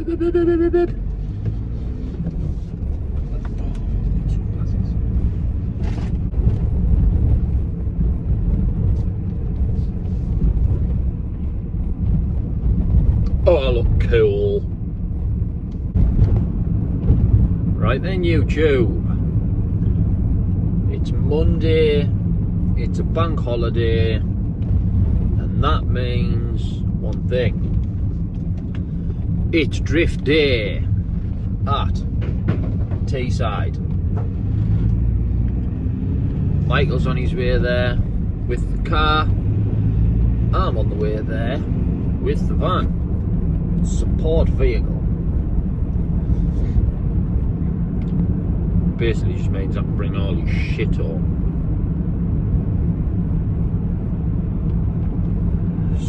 Oh, I look cool. Right then, YouTube. It's Monday, it's a bank holiday, and that means one thing. It's drift day at Teesside. Michael's on his way there with the car. I'm on the way there with the van. Support vehicle. Basically just means I can bring all your shit home.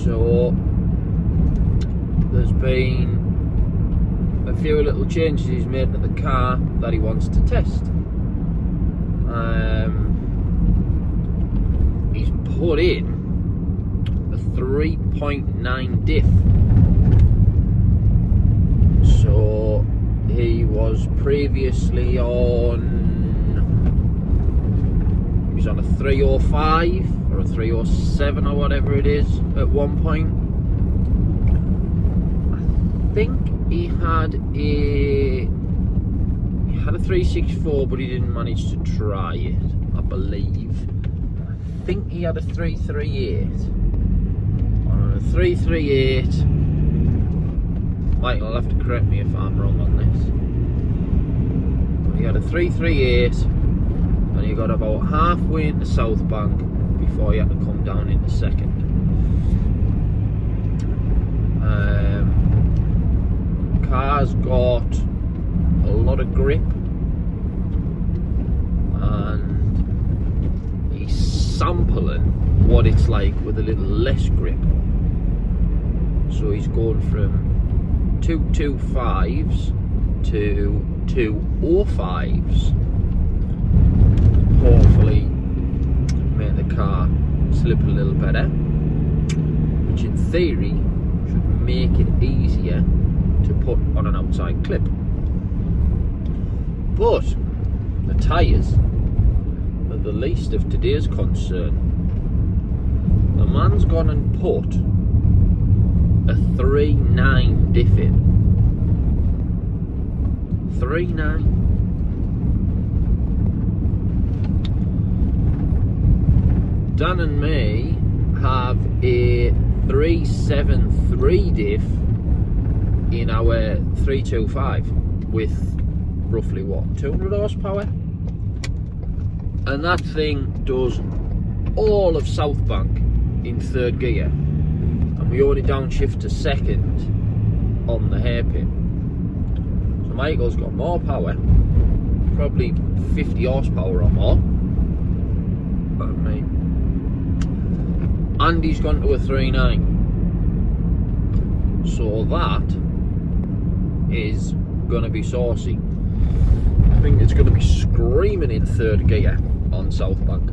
So there's been a few little changes he's made to the car that he wants to test. He's put in a 3.9 diff. So he was previously on, he was on a 305 or a 307 or whatever it is at one point. I think he had a 364, but he didn't manage to try it, I believe. I think he had a 338. On a 338. Michael will have to correct me if I'm wrong on this. But he had a 338, and he got about halfway into South Bank before he had to come down into second. Car's got a lot of grip, and he's sampling what it's like with a little less grip. So he's going from 225s to 205s. Hopefully make the car slip a little better, which in theory should make it easier to put on an outside clip. But the tyres are the least of today's concern. The man's gone and put a 3.9 diff in. 3.9. Dan and me have a 3.73 diff in our 325 with roughly what, 200 horsepower? And that thing does all of South Bank in third gear, and we only downshift to second on the hairpin. So Michael's got more power, probably 50 horsepower or more than me, and he's gone to a 3.9. So that is gonna be saucy. I think it's gonna be screaming in third gear on South Bank.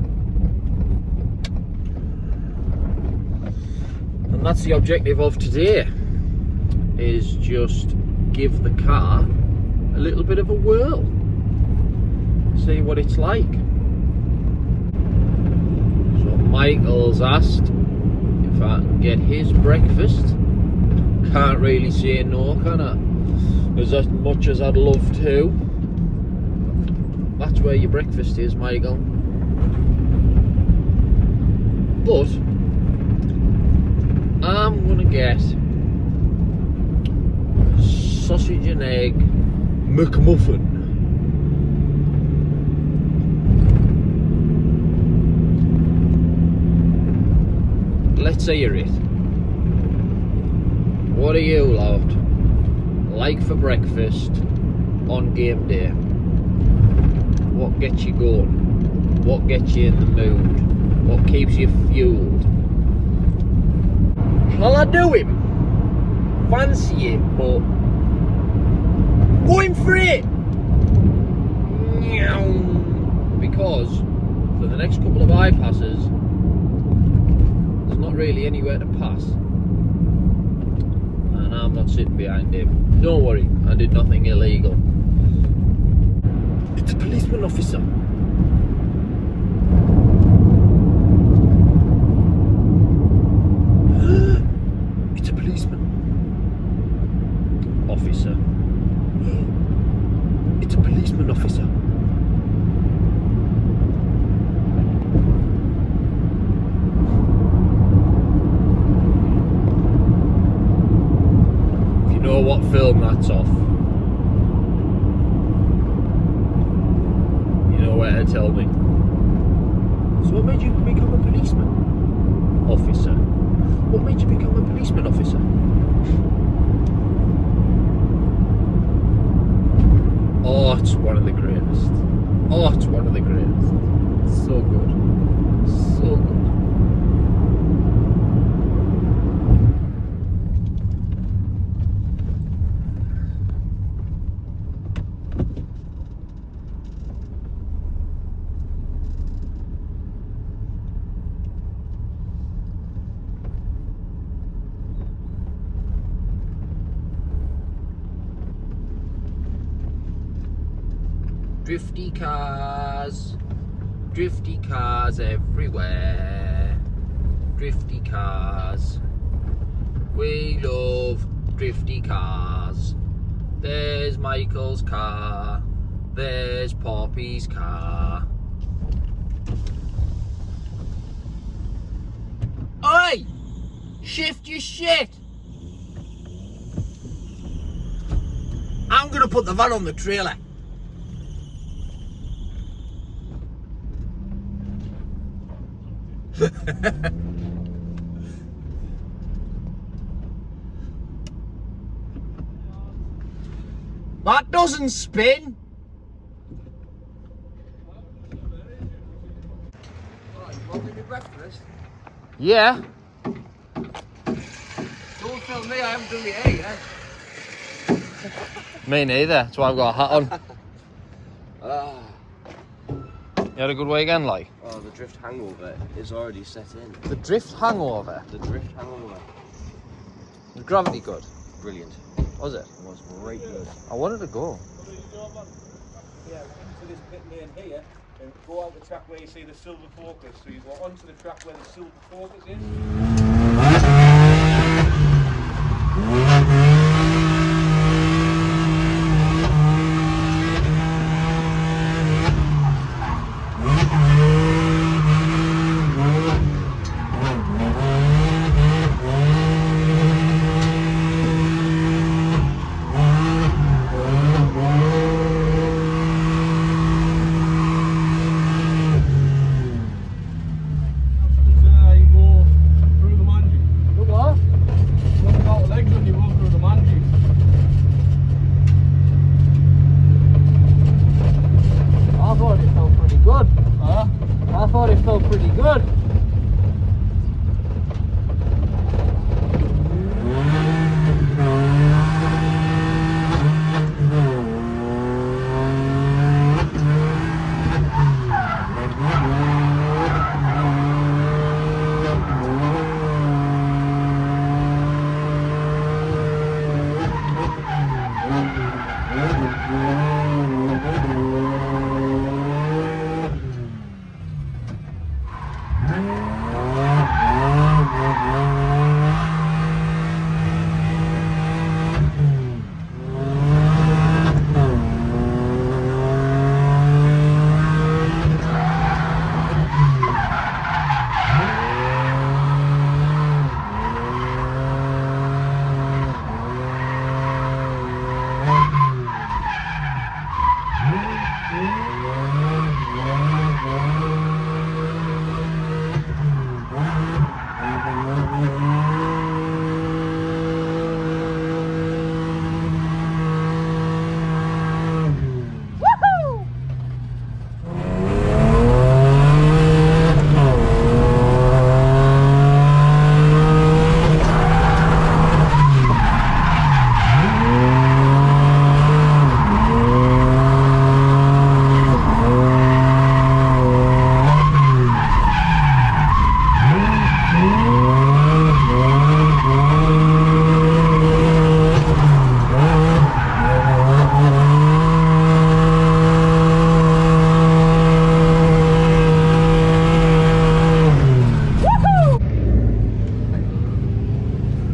And that's the objective of today, is just give the car a little bit of a whirl, see what it's like. So Michael's asked if I can get his breakfast. Can't really say no, can I? As much as I'd love to. That's where your breakfast is, Michael. But I'm gonna get a sausage and egg McMuffin. Let's hear it. What are you lot like for breakfast on game day? What gets you going? What gets you in the mood? What keeps you fueled? Shall I do him? Fancy it, but going for it! Because for the next couple of bypasses, there's not really anywhere to pass. And I'm not sitting behind him. Don't worry, I did nothing illegal. It's a policeman officer. It's a policeman officer. It's a policeman officer. If you know what film that's off, you know where to tell me. So what made you become a policeman officer? What made you become a policeman officer? Oh, it's one of the greatest. Oh, it's one of the greatest. So good. So good. Drifty cars everywhere, drifty cars, we love drifty cars. There's Michael's car, there's Poppy's car. Oi! Shift your shit! I'm gonna put the van on the trailer. That doesn't spin. Right, you want me breakfast? Yeah. Don't film me, I haven't done my hair yet. Me neither. That's why I've got a hat on. You had a good weekend, like? Oh, the drift hangover is already set in. The drift hangover. The drift hangover. Was gravity good? Brilliant. Was it? It was great good. I wanted to go. Yeah, into this pit lane here and go out the track where you see the silver focus. So you go onto the track where the silver focus is. You go through the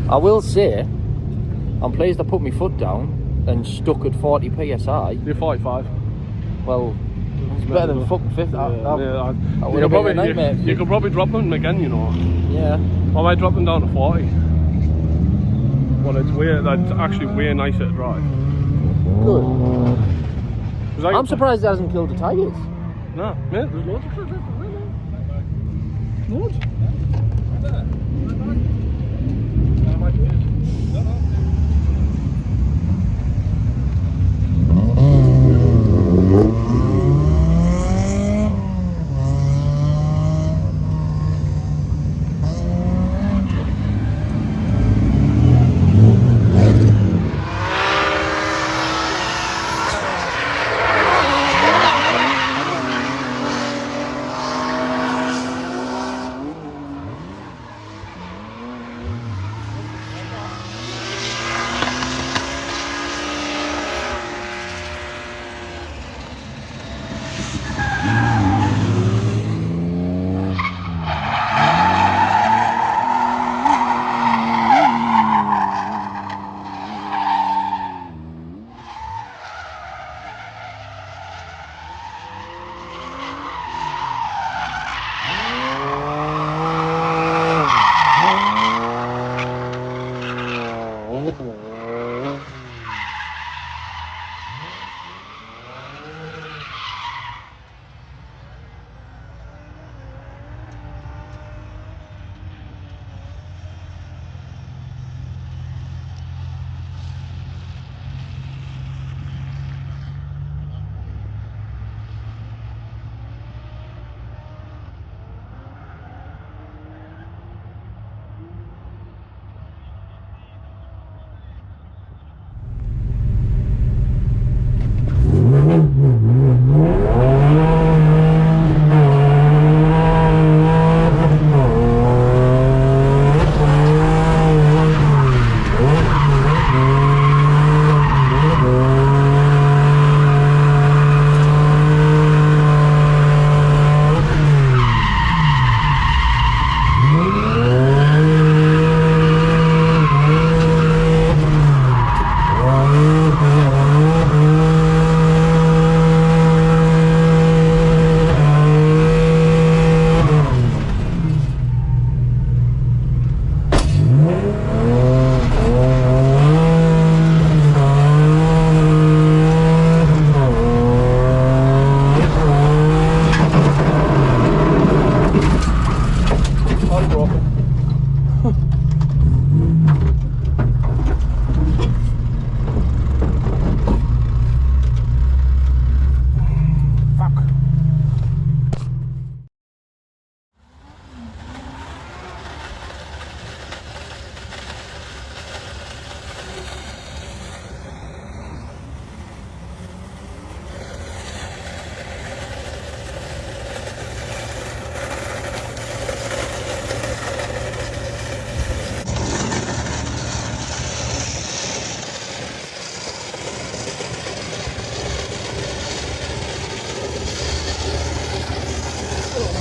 I will say, I'm pleased I put my foot down and stuck at 40 psi. You're 45. Well, it's better than fucking 50. You could probably drop them again, you know. Yeah. I might drop them down to 40. But it's weird. That's actually way nicer to drive. Good. I'm surprised it hasn't killed the tigers. No, mate, there's loads of critters. Loads.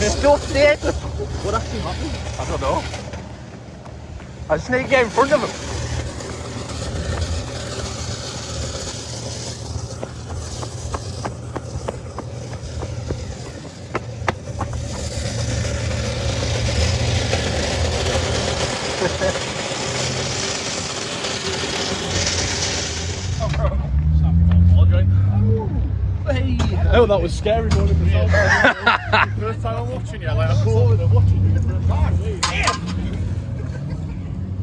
Stuff dead. What actually happened? I don't know. I just need to get in front of him. Oh, that was scary going in the south. First time I'm watching you, like I'm over and watching you. Damn!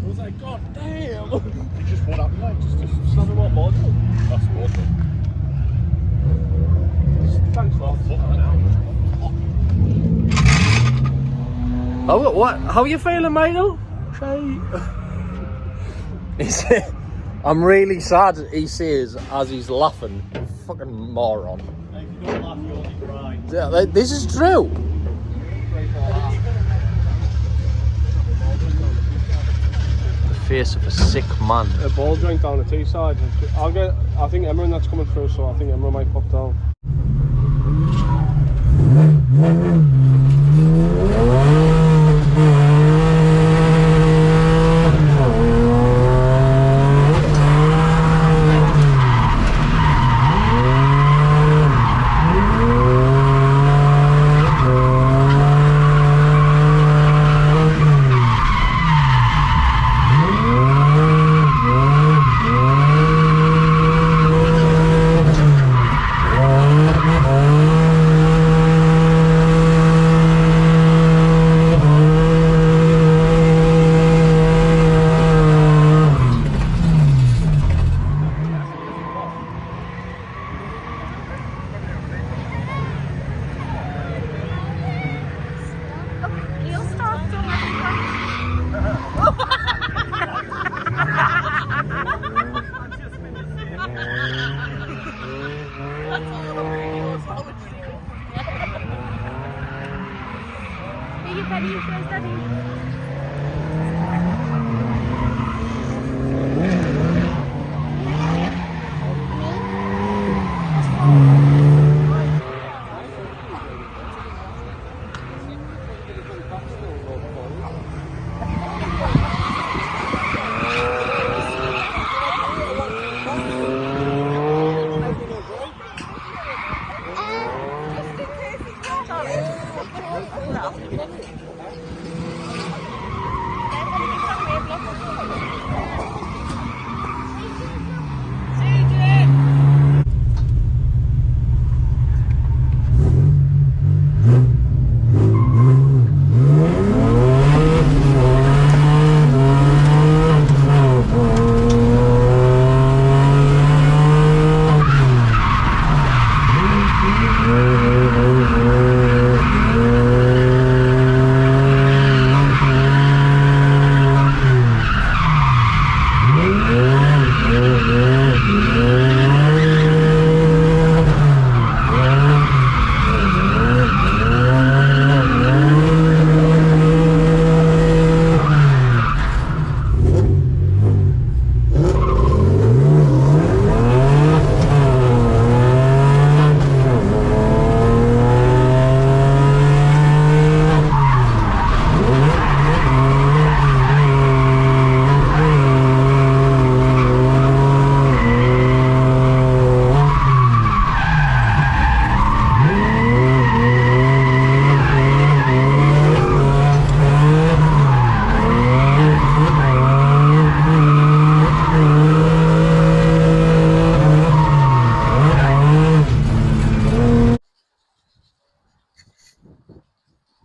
I was like, God damn! You just what happened like, just snap him on board. That's awesome. Thanks for that. Oh, what? How are you feeling, Michael? I'm really sad, he says, as he's laughing. Fucking moron. If you don't laugh, you only cry. Yeah, this is true. The face of a sick man. A ball joint down the Teesside. I think Emma and that's coming through, so I think Emma might pop down. Daddy, where's Daddy?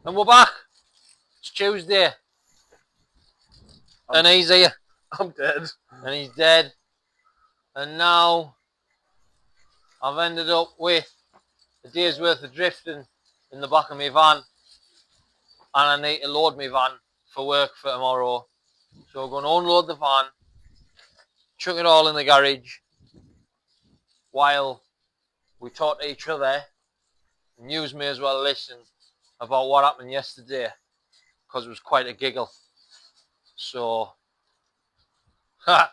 And we're back. It's Tuesday. And he's here. I'm dead. And he's dead. And now I've ended up with a day's worth of drifting in the back of my van. And I need to load my van for work for tomorrow. So we're going to unload the van, chuck it all in the garage, while we talk to each other. And you may as well listen about what happened yesterday, because it was quite a giggle. So, It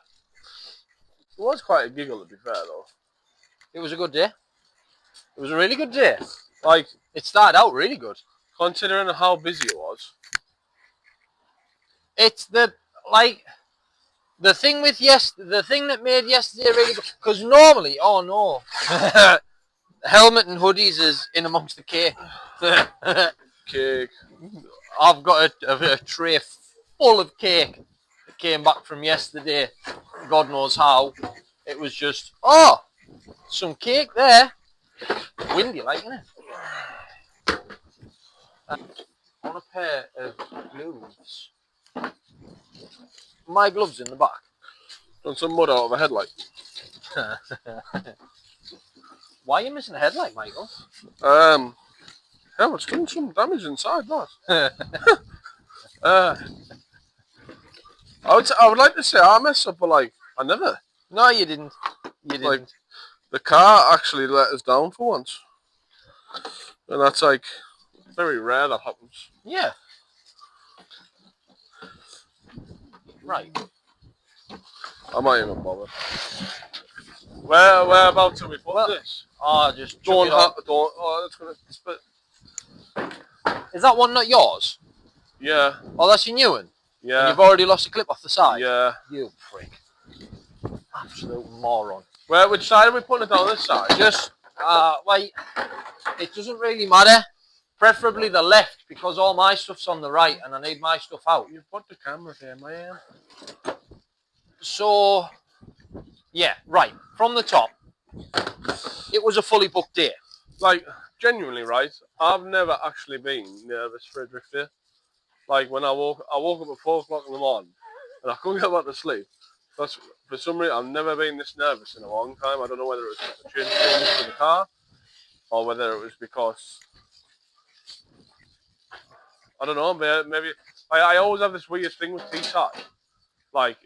was quite a giggle, to be fair, though. it was a good day. It was a really good day. Like, It started out really good. considering how busy it was. It's the thing that made yesterday really good. Because normally, oh no, helmet and hoodies is in amongst the cake. Cake. I've got a tray full of cake that came back from yesterday. God knows how. It was just, oh, some cake there. Windy, like, isn't it? I want a pair of gloves. My gloves in the back. Done some mud out of a headlight. Why are you missing a headlight, Michael? Yeah, it's done some damage inside that. I would like to say I messed up, but like, I never. No, you didn't. You didn't. Like, the car actually let us down for once. And that's like, very rare that happens. Yeah. Right. I might even bother. Whereabouts are we put this? Oh, just Don't, chuck it don't, oh, it's gonna spit. on. Is that one not yours? Yeah, Oh, that's your new one? And yeah, you've already lost a clip off the side? yeah. You prick. Absolute moron. Which side are we putting it down? This side? Just, wait. It doesn't really matter. Preferably the left, because all my stuff's on the right and I need my stuff out. You put the camera there, man. So, yeah, right. From the top, it was a fully booked day. Like, genuinely, right? I've never actually been nervous for a drift day. Like, when I woke up at 4 o'clock in the morning and I couldn't get back to sleep. That's, for some reason, I've never been this nervous in a long time. I don't know whether it was the change for the car or whether it was because, I don't know, maybe I always have this weird thing with Teesside. Like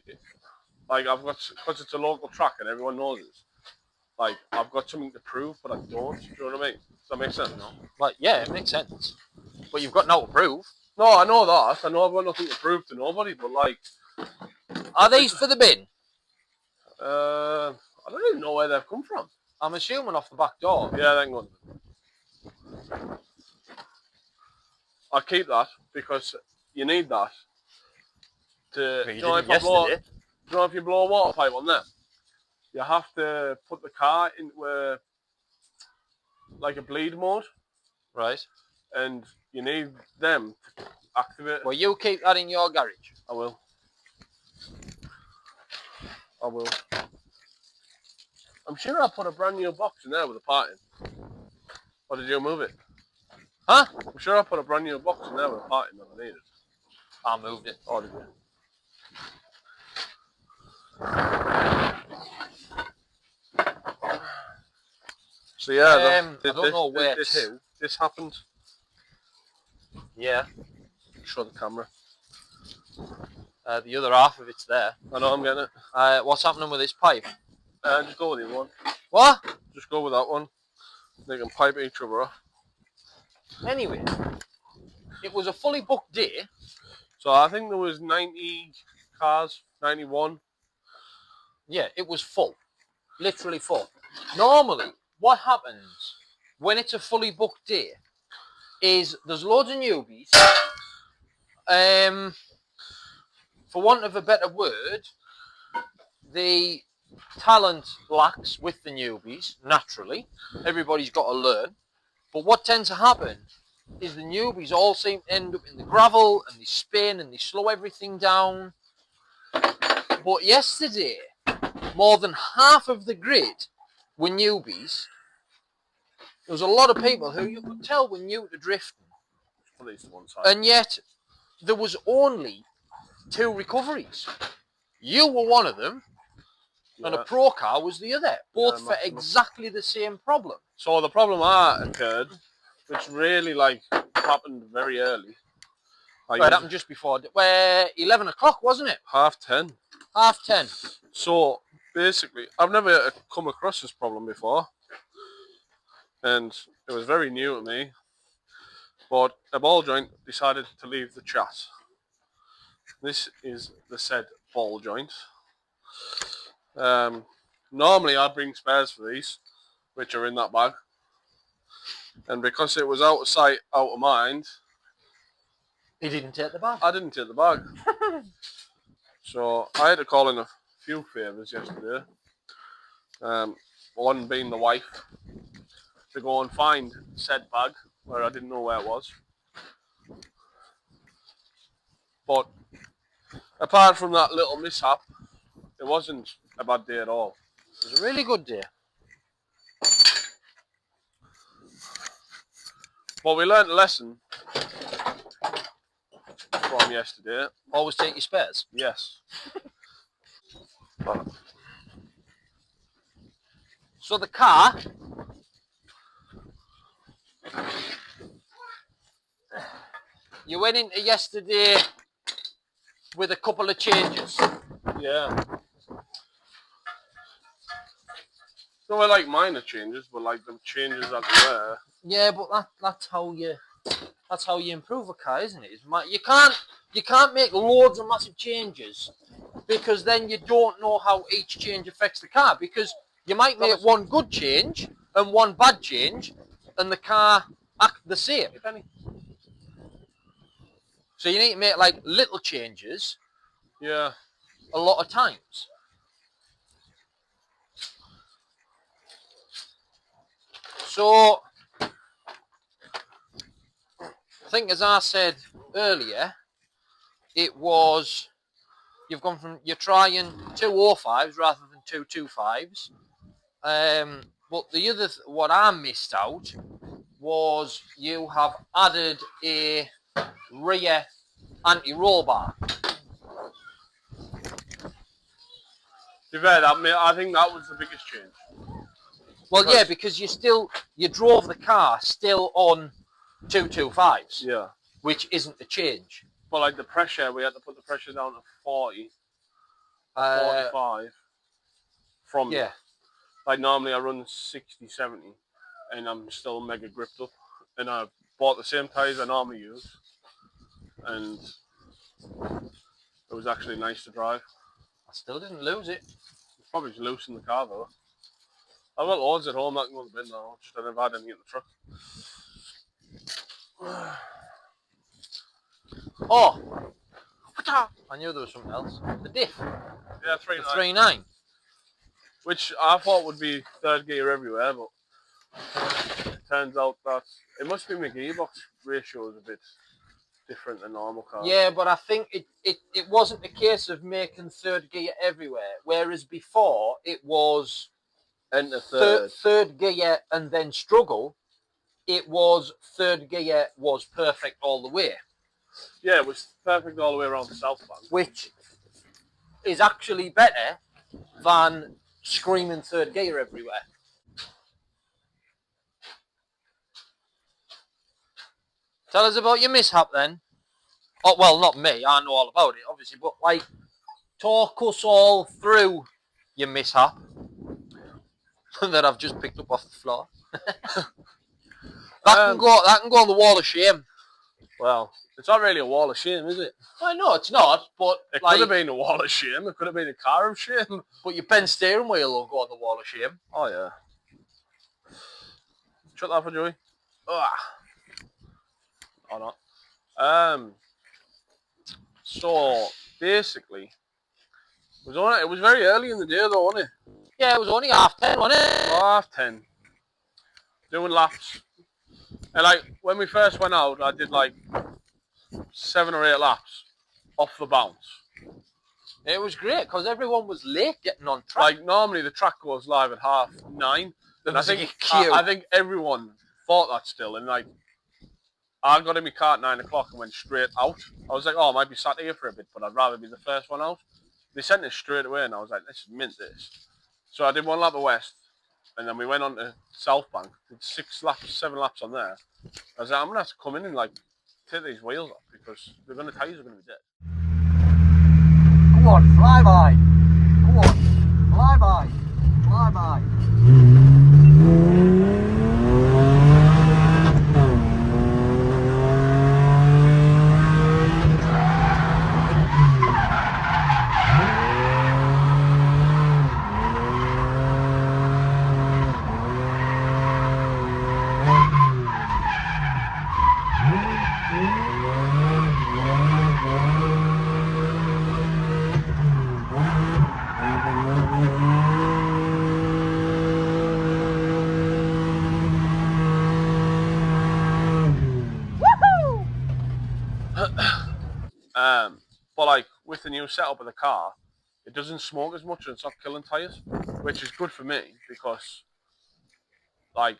I've got, because it's a local track and everyone knows it. Like, I've got something to prove, but I don't. Do you know what I mean? Does that make sense? Like, yeah, it makes sense. But you've got no to prove. No, I know that. I know I've got nothing to prove to nobody, but like, Are these for the bin? I don't even know where they've come from. I'm assuming off the back door. Yeah, they can go. I keep that because you need that to. Well, you You know, didn't if I blow, yesterday. you know, if you blow a water pipe on there, you have to put the car into like a bleed mode, Right. and you need them to activate. Well, you keep that in your garage. I will. I will. I'm sure I put a brand new box in there with a part in. Or did you move it? Huh? I'm sure I put a brand new box in there with a part in that I needed. I moved it. Oh, did you? So yeah, I don't know where to. This happened. Yeah. Show the camera. The other half of it's there. I know I'm getting it. What's happening with this pipe? Just go with the other one. What? Just go with that one. They can pipe each other off. Anyway, it was a fully booked day. So I think there was 90 cars, 91. Yeah, it was full. Literally full. Normally, what happens when it's a fully booked day is there's loads of newbies. For want of a better word, the talent lacks with the newbies, naturally. Everybody's got to learn. But what tends to happen is the newbies all seem to end up in the gravel and they spin and they slow everything down. But yesterday, more than half of the grid were newbies. There was a lot of people who you could tell were new to drifting. At least one side. And yet, there was only 2 recoveries. You were one of them, and a pro car was the other. Both for exactly the same problem. So the problem that occurred, which really like happened very early. Like It happened just before, 11 o'clock, wasn't it? 10:30. 10:30. So basically, I've never come across this problem before, and it was very new to me. But a ball joint decided to leave the chat. This is the said ball joint. Normally I'd bring spares for these, which are in that bag. And because it was out of sight, out of mind, He didn't take the bag. I didn't take the bag. So I had to call in a few favours yesterday. One being the wife, to go and find said bag where I didn't know where it was. But apart from that little mishap, it wasn't a bad day at all. It was a really good day. But we learned a lesson from yesterday. Always take your spares. Yes. So the car, you went into yesterday with a couple of changes. Yeah. They were like minor changes, but like the changes that were. Yeah, but that's how you improve a car, isn't it? You can't make loads of massive changes because then you don't know how each change affects the car, because you might make one good change and one bad change and the car act the same. So you need to make like little changes. Yeah. A lot of times. So I think, as I said earlier, it was you're trying 205s rather than 225s. But the other what I missed out was you have added a rear anti-roll bar. To be fair, I think that was the biggest change. Well, yeah, because you drove the car still on 225s. Yeah. Which isn't the change. But like the pressure, we had to put the pressure down to 40, 45 from yeah. Like normally I run 60, 70 and I'm still mega gripped up, and I bought the same tyres I normally use. and it was actually nice to drive. I still didn't lose it. Probably loose in the car though. I've got loads at home that can go in the bin now, just I never had any in the truck. Oh! I knew there was something else. The diff. Yeah, The 3.9. 3.9. Which I thought would be third gear everywhere, but it turns out that it must be my gearbox ratio is a bit different than normal cars. Yeah, but I think it wasn't a case of making third gear everywhere, whereas before it was Enter third. third gear and then struggle. It was third gear was perfect all the way. Yeah, it was perfect all the way around the south bank. Which is actually better than screaming third gear everywhere. Tell us about your mishap then. Oh, well, not me. I know all about it, obviously. But, like, talk us all through your mishap that I've just picked up off the floor. That can go on the wall of shame. Well, it's not really a wall of shame, is it? I know it's not, but It like, could have been a wall of shame. It could have been a car of shame. but your pen steering wheel will go on the wall of shame. Oh, yeah. Shut that for Joey. Ugh. Or not. So, basically, it was very early in the day though, wasn't it? Yeah, it was only 10:30, wasn't it? 10:30. Doing laps. And like, when we first went out, I did like 7 or 8 laps off the bounce. It was great because everyone was late getting on track. Like, normally the track goes live at 9:30. There And was a queue. I think everyone thought that still. And like, I got in my car at 9 o'clock and went straight out. I was like, oh, I might be sat here for a bit, but I'd rather be the first one out. They sent us straight away, and I was like, let's mint this. So I did 1 lap of West, and then we went on to South Bank, did 7 laps on there. I was like, I'm going to have to come in and like take these wheels off because the tyres are going to be dead. Come on, fly by. Come on, fly by. Fly by. But like with the new setup of the car, it doesn't smoke as much and it's not killing tyres, which is good for me because like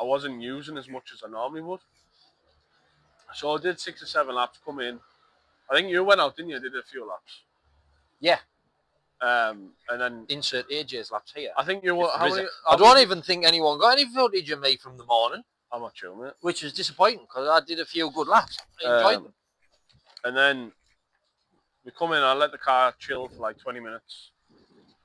I wasn't using as much as I normally would. So I did 6 or 7 laps, come in. I think you went out, didn't you? Did a few laps. Yeah. And then Insert AJ's laps here. I think you were. I don't even think anyone got any footage of me from the morning, I'm not sure, mate. which was disappointing because I did a few good laps. I enjoyed them. And then we come in, I let the car chill for like 20 minutes.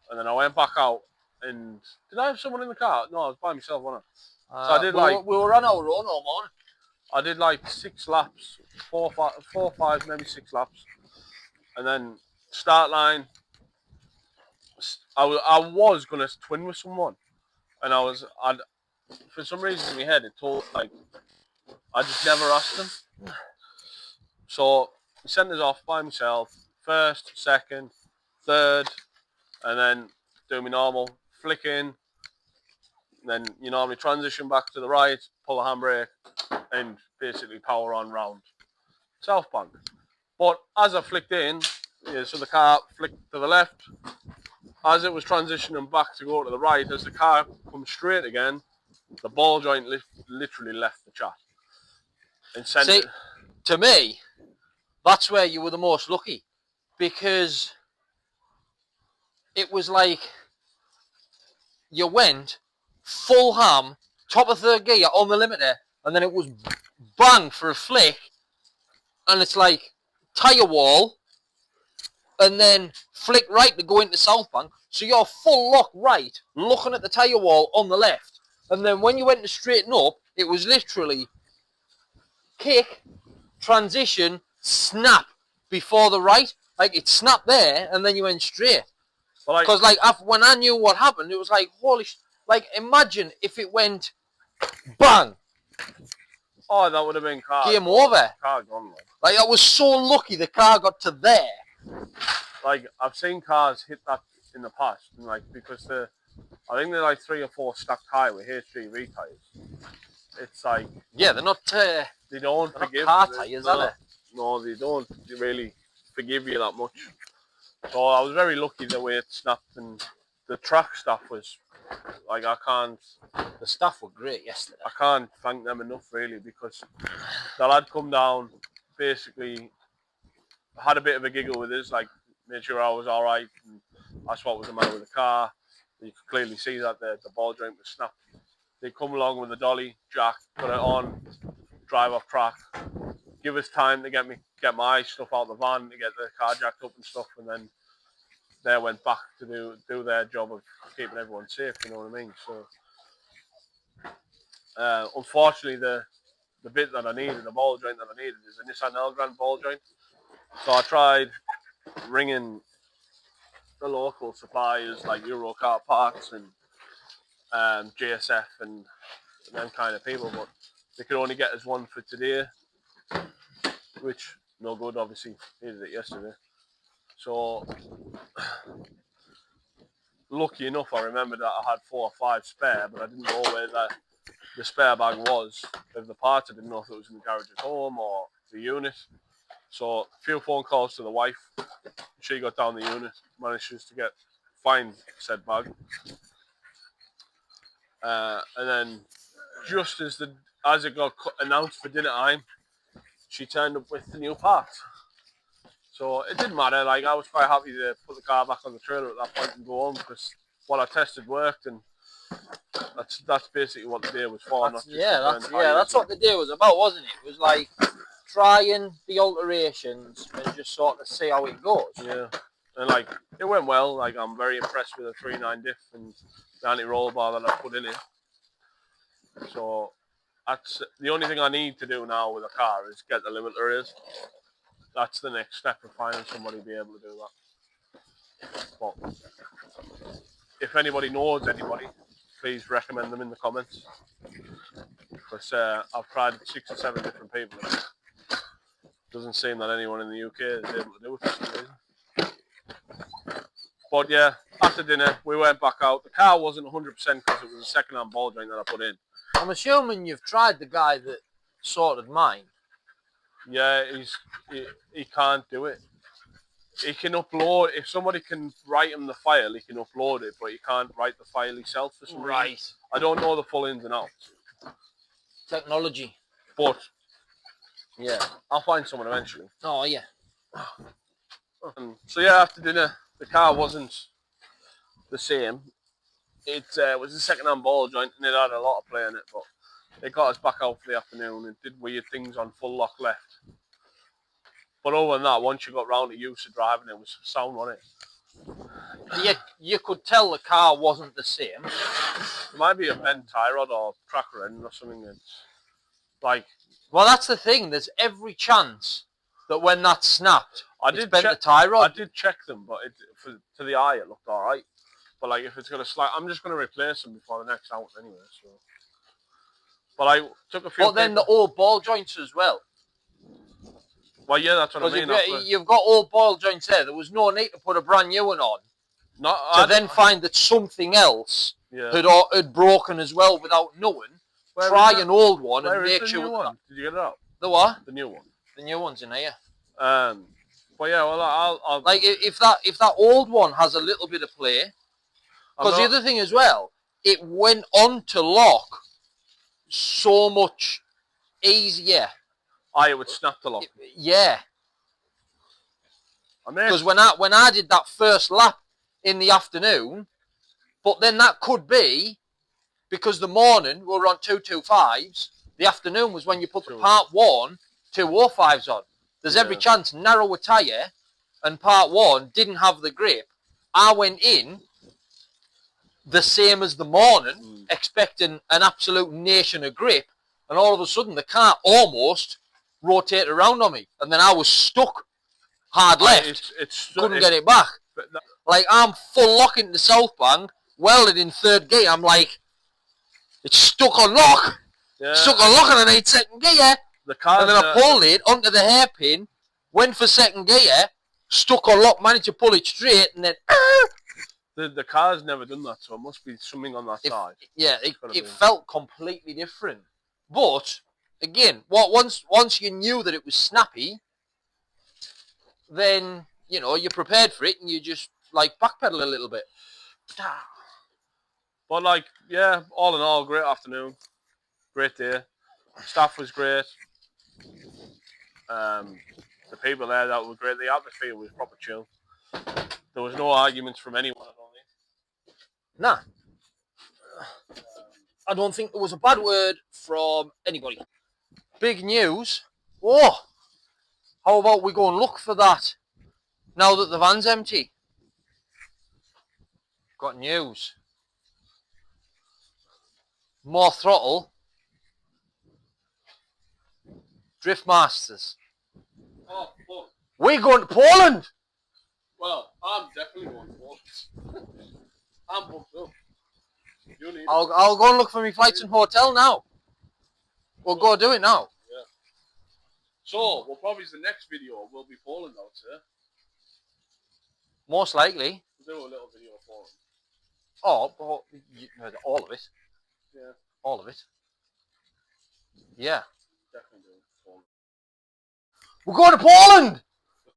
And then I went back out and did I have someone in the car? No, I was by myself, wasn't I? So I did we were on our own all morning. I did like 6 laps, 4, 5, maybe 6 laps. And then start line, I was going to twin with someone. And I'd for some reason in my head, it told, like, I just never asked them. So I sent us off by myself, first, second, third, and then do my normal flick in. Then you normally transition back to the right, pull the handbrake, and basically power on round South Bank. But as I flicked in, so the car flicked to the left. As it was transitioning back to go to the right, as the car comes straight again, the ball joint literally left the chat. And sent See, to me, that's where you were the most lucky, because it was like you went full ham, top of third gear on the limiter, and then it was bang for a flick, and it's like tyre wall, and then flick right to go into South Bank. So you're full lock right, looking at the tyre wall on the left. And then when you went to straighten up, it was literally kick, transition, snap before the right. Like, it snapped there, and then you went straight. Because, like, when I knew what happened, it was like, holy like, imagine if it went bang. Oh, that would have been car. Game over. Car gone, Like, I was so lucky the car got to there. Like, I've seen cars hit that in the past, and like, because I think they're like 3 or 4 stacked high with HGV tyres. It's like, yeah, they're not. They don't forgive. Car tyres, are they? No, they don't really forgive you that much. So I was very lucky the way it snapped, and the track staff was like, The staff were great yesterday. I can't thank them enough really, because the lad come down, basically had a bit of a giggle with us, like made sure I was all right, and asked what was the matter with the car. You could clearly see that the ball joint was snapped. They come along with the dolly, jack, put it on, drive off track, give us time to get my stuff out of the van, to get the car jacked up and stuff, and then they went back to do their job of keeping everyone safe, you know what I mean? So unfortunately the bit that I needed, the ball joint that I needed, is a Nissan Elgrand ball joint. So I tried ringing the local suppliers like Euro Car Parts and JSF and them kind of people, but they could only get us one for today, which no good, obviously. Needed it yesterday. So lucky enough, I remembered that I had 4 or 5 spare, but I didn't know where the spare bag was of the parts. I didn't know if it was in the garage at home or the unit. So a few phone calls to the wife. She got down the unit, managed to find said bag. And then just as it got announced for dinner time, she turned up with the new parts. So it didn't matter. Like, I was quite happy to put the car back on the trailer at that point and go home, because what I tested worked, and that's basically what the day was for. That's what the day was about, wasn't it? It was like trying the alterations and just sort of see how it goes. Yeah, and like it went well. Like, I'm very impressed with the 3.9 diff and the anti-roll bar that I put in it. So that's the only thing I need to do now with a car, is get the limiter raised. That's the next step of finding somebody to be able to do that. But if anybody knows anybody, please recommend them in the comments, because I've tried 6 or 7 different people. It doesn't seem that anyone in the UK is able to do it for some reason. But yeah, after dinner we went back out. The car wasn't 100% because it was a second-hand ball joint that I put in. I'm assuming you've tried the guy that sorted mine. Yeah, he can't do it. He can upload, if somebody can write him the file, he can upload it, but he can't write the file himself for some reason. I don't know the full ins and outs. Technology. But yeah, I'll find someone eventually. Oh yeah. So yeah, after dinner, the car wasn't the same. It was a second-hand ball joint, and it had a lot of play in it, but it got us back out for the afternoon and did weird things on full lock left. But other than that, once you got round to use of driving, it was sound on it. You could tell the car wasn't the same. It might be a bent tie rod or tracker end or something. That's like. Well, that's the thing. There's every chance that when that snapped, it's bent the tie rod. I did check them, but to the eye, it looked all right. But like, if it's gonna slide, I'm just gonna replace them before the next out anyway. So. But I took a few. But then the old ball joints as well. Well, yeah, that's what I mean. You've got old ball joints there. There was no need to put a brand new one on. Then find that something else had broken as well without knowing. Try an old one and make sure. One? Did you get it out? The what? The new one. The new one's in here. But yeah, well, I'll like if that old one has a little bit of play, because the other thing as well, it went on to lock so much easier. It would snap the lock. Yeah. Because when I did that first lap in the afternoon, but then that could be because the morning we were on 225s, the afternoon was when you put the part 1 205s on. There's every chance narrower tyre and part 1 didn't have the grip. I went in the same as the morning, expecting an absolute nation of grip, and all of a sudden the car almost rotated around on me, and then I was stuck hard left. Couldn't get it back. Like, I'm full lock into the south bank, welded in third gear. I'm like, it's stuck on lock. Yeah. Stuck on lock, and I need second gear. And then I pulled it onto the hairpin, went for second gear, stuck on lock, managed to pull it straight, and then. The car's never done that, so it must be something on that side. Yeah, it felt completely different. But again, once you knew that it was snappy, then you know you're prepared for it, and you just like backpedal a little bit. But like, yeah, all in all, great afternoon, great day. Staff was great. The people there that were great. The atmosphere was proper chill. There was no arguments from anyone. Nah. I don't think there was a bad word from anybody. Big news. Oh, how about we go and look for that now that the van's empty? Got news. More throttle. Drift Masters. Oh, fuck. We're going to Poland. Well, I'm definitely going to Poland. I'm pumped up. You need I'll go and look for my flights and hotel now. We'll go do it now. Yeah. So, well, probably the next video will be Poland, I would say. Most likely. We'll do a little video of Poland. Oh, all of it. Yeah. All of it. Yeah. Definitely do Poland. We're going to Poland!